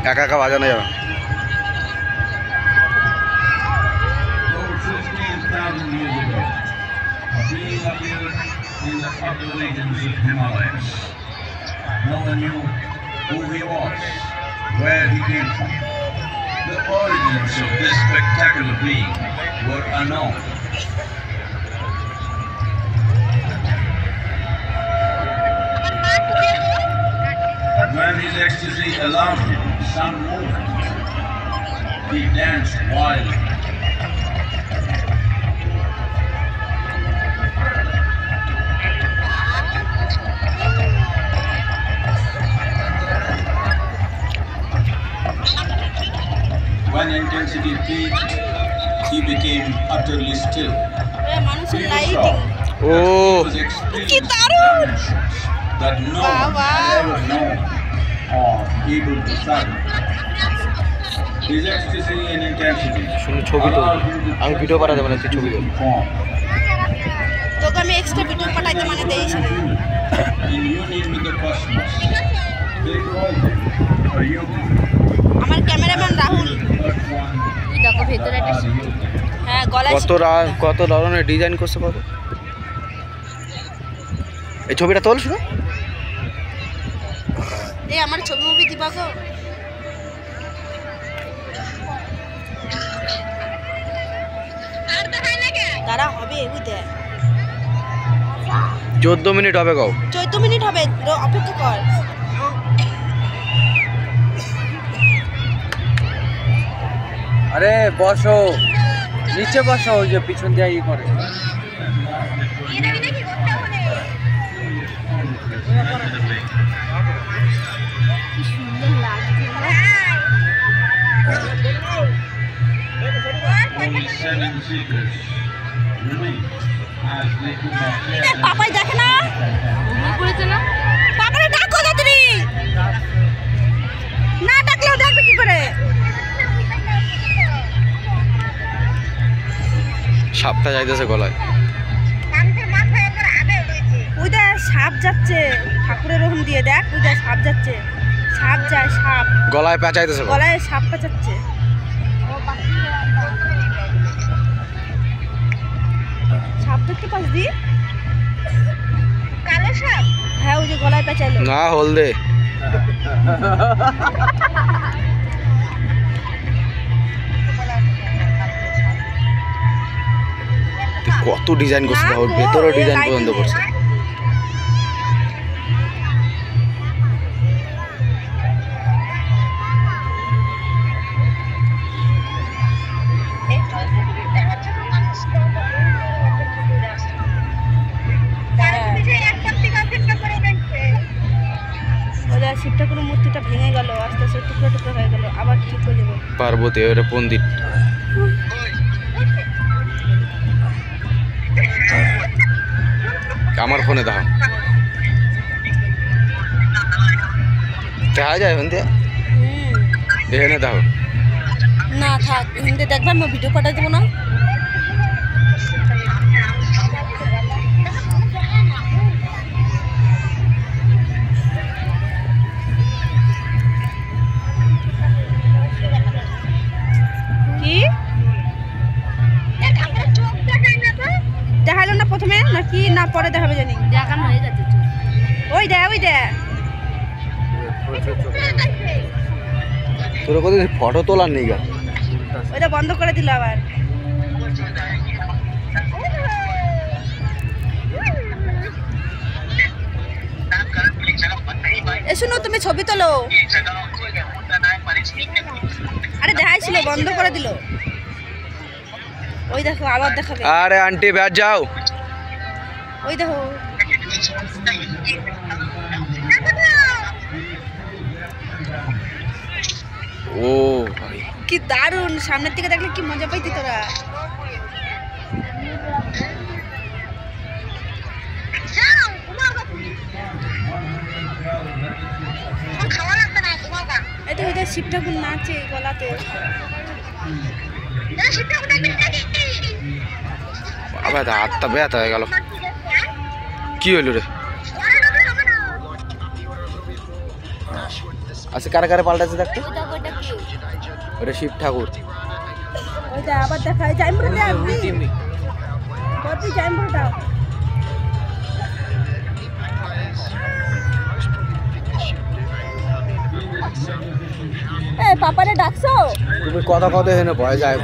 একা একা বাজানো যাবে। In the upper regions of Himalayas. No one knew who he was, where he came from. The origins of this spectacular being were unknown. But when his ecstasy allowed him some movement, he danced wildly. When intensity peaked, he became utterly still. মানুষের lighting ও কি দারুণ That no one had ever known or able to fathom. His ecstasy and intensity শুনে ছবি তো আমি video বানাতে মানে তুই ছবি তো তোকে আমি এক্সট্রা ভিডিও পাঠাইতে মানে দেইছি in union with the cosmos. They called him a yogi. আমার ক্যামেরাম্যান রাহুল দেখো ভেতরে একটা হ্যাঁ গলায় কত ধরনের ডিজাইন করছে কত এই ছবিটা তোল শুনো এই আমার ছবি মুভি দিবা গো আর দেখাই না কে দাঁড়া হবে বুঝতে 14 মিনিট হবে গাও 14 মিনিট হবে অপেক্ষা কর আরে বসো নিচে বসো ওই যে পিছন দিয়ে ই করে পাপাই দেখে না পাপারে ডাকো তাড়াতাড়ি না ডাকলেও দেখবে কি করে সাপটা যাইতেছে গলায় ওইটা সাপ যাচ্ছে ঠাকুরের ওখান দিয়ে দেখ ওইটা সাপ যাচ্ছে সাপ যায় সাপ গলায় পেঁচাইতেছে গলায় সাপ পেঁচাচ্ছে সাপ দেখতে পাস দি কালো সাপ হ্যাঁ ওই যে গলায় পেঁচাইলো না হলদে কত ডিজাইন করছে ওর ভেতরে ডিজাইন পর্যন্ত করছে শিবটা কোনো মূর্তিটা ভেঙে গেল আস্তে আস্তে টুকরো টুকরো হয়ে গেল আবার ঠিক হয়ে যাবে পার্বতী ওটা পণ্ডিত আমার ফোনে দেখো দেখা যায় হিন্দে এখানে দেখো না থাক হিন্দে দেখবে আমি ভিডিও পাঠাই দেবো না কি দেখালো না প্রথমে নাকি না পরে দেখাবে জানি দেখানো হয়ে গেছে ওই দে তোর কত ফটো তোলার নেই গা ওইটা বন্ধ করে দিল আবার শুনো তুমি ছবি তোলো আরে দেখাইছিল বন্ধ করে দিল ওই দেখো আবার দেখাবে আরে আন্টি ব্যাট যাও ওই দেখো ও ভাই কি দারুণ সামনের দিকে দেখলে কি মজা পাইতি তোরা এটা ওইটা শিব ঠাকুর নাচে গলাতে আবার হাতটা ব্যথা হয়ে গেল কি হইল রে আচ্ছা কারা কারা পাল্টাচ্ছে দেখতে? ওটা শিব ঠাকুর। ওইটা আবার দেখা যায় জাইমপুরে দেখ কত জাইমপুরে দাও। এ পাপারে ডাকছো? তুমি কথা কথা এনে ভয় যায়